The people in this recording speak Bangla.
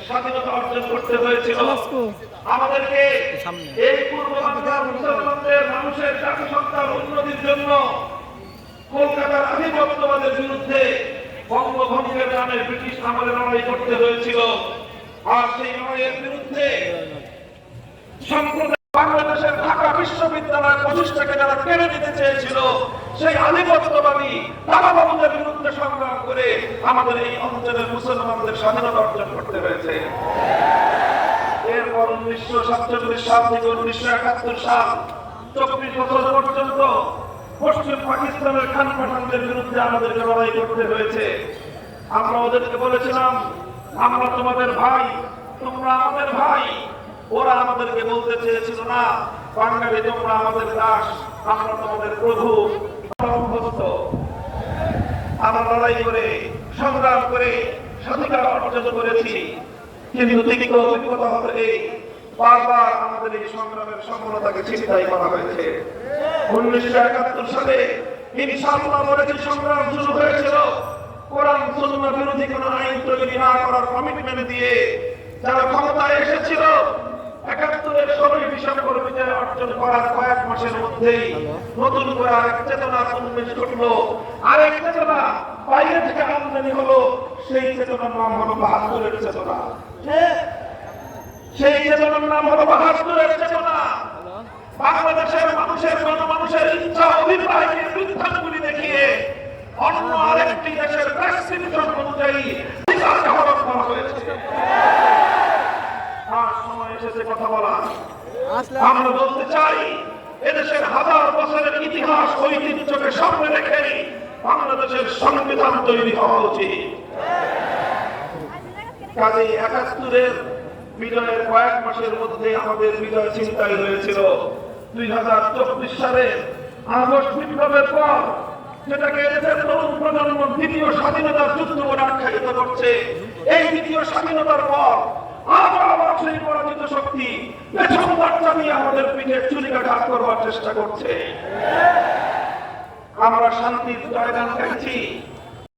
স্বাধীনতা অর্জন করতে হয়েছিল। আমাদেরকে এই পূর্ব বাংলার মুসলমানদের মানুষের জাতিসত্তার উন্নতির জন্য কলকাতার আধিপত্যবাদের বিরুদ্ধে বঙ্গভঙ্গের নামে ব্রিটিশ আমলে লড়াই করতে হয়েছিল। আর সেই লড়াইয়ের বিরুদ্ধে বাংলাদেশের ঢাকা বিশ্ববিদ্যালয় প্রতিষ্ঠাকে যারা কেড়ে নিতে চেয়েছিল, সেই আধিপত্যবাদী দাদাবাবুদের বিরুদ্ধে সংগ্রাম করে আমাদের এই অঞ্চলের মুসলমানদের স্বাধীনতা অর্জন করতে হয়েছে। এরপর 1947 সাল থেকে 1971 সাল 24 বছর পর্যন্ত পশ্চিম পাকিস্তানের খান পাঠানদের বিরুদ্ধে আমাদেরকে লড়াই করতে হয়েছে। আমরা ওদেরকে বলেছিলাম, আমরা তোমাদের ভাই, তোমরা আমাদের ভাই। ওরা আমাদেরকে বলতে চেয়েছিল, না বাঙালি তোমরা আমাদের দাস, আমরা তোমাদের প্রভু। আমরা লড়াই করে সংগ্রাম করে স্বাধিকার অর্জন করেছি, কিন্তু তিক্ত অভিজ্ঞতা হতে বারবার আমাদের এই সংগ্রামের সফলতাকে ছিনতাই করা হয়েছে। 1971 সালে ইনশাআল্লাহ বলেছি সংগ্রাম শুরু হয়েছিল কোরআন সুন্নাহ বিরোধী কোন আইন তৈরি না করার কমিটমেন্ট দিয়ে। যারা ক্ষমতায় এসেছিল 71-এর 16 ডিসেম্বর বিজয় অর্জন করার কয়েক মাসের মধ্যেই নতুন করে আরেক চেতনা উন্মেষ ঘটলো। আরেক চেতনা বাইরে থেকে আমদানি হলো, সেই চেতনার নাম হলো 72-এর চেতনা। সেই চেতনার নাম হলো 72-এর চেতনা। বাংলাদেশের মানুষের গণমানুষের ইচ্ছা অভিপ্রায়কে বৃদ্ধাঙ্গুলি দেখিয়ে অন্য আরেকটি দেশের প্রেসক্রিপশন অনুযায়ী অধিকার হরণ করা হয়েছে। আর সময় এসেছে কথা বলা। আমরা বলতে চাই, এদেশের হাজার বছরের ইতিহাস ঐতিহ্যকে সামনে রেখে বাংলাদেশের সংবিধান তৈরি হওয়া উচিত। কাজেই 71-এর বিজয়ের কয়েক মাসের মধ্যে আমাদের বিজয় ছিনতাই হয়েছিল। 2024 সালের আগস্ট বিপ্লবের পর, যেটাকে এদেশের তরুণ প্রজন্ম দ্বিতীয় স্বাধীনতার যুদ্ধ বলে আখ্যায়িত করছে, এই দ্বিতীয় স্বাধীনতার পর আবার সেই পরাজিত শক্তি পেছন দরজা দিয়ে আমাদের পিঠে চুরিকাঘাত করবার চেষ্টা করছে। আমরা শান্তির জয়গান গাইছি,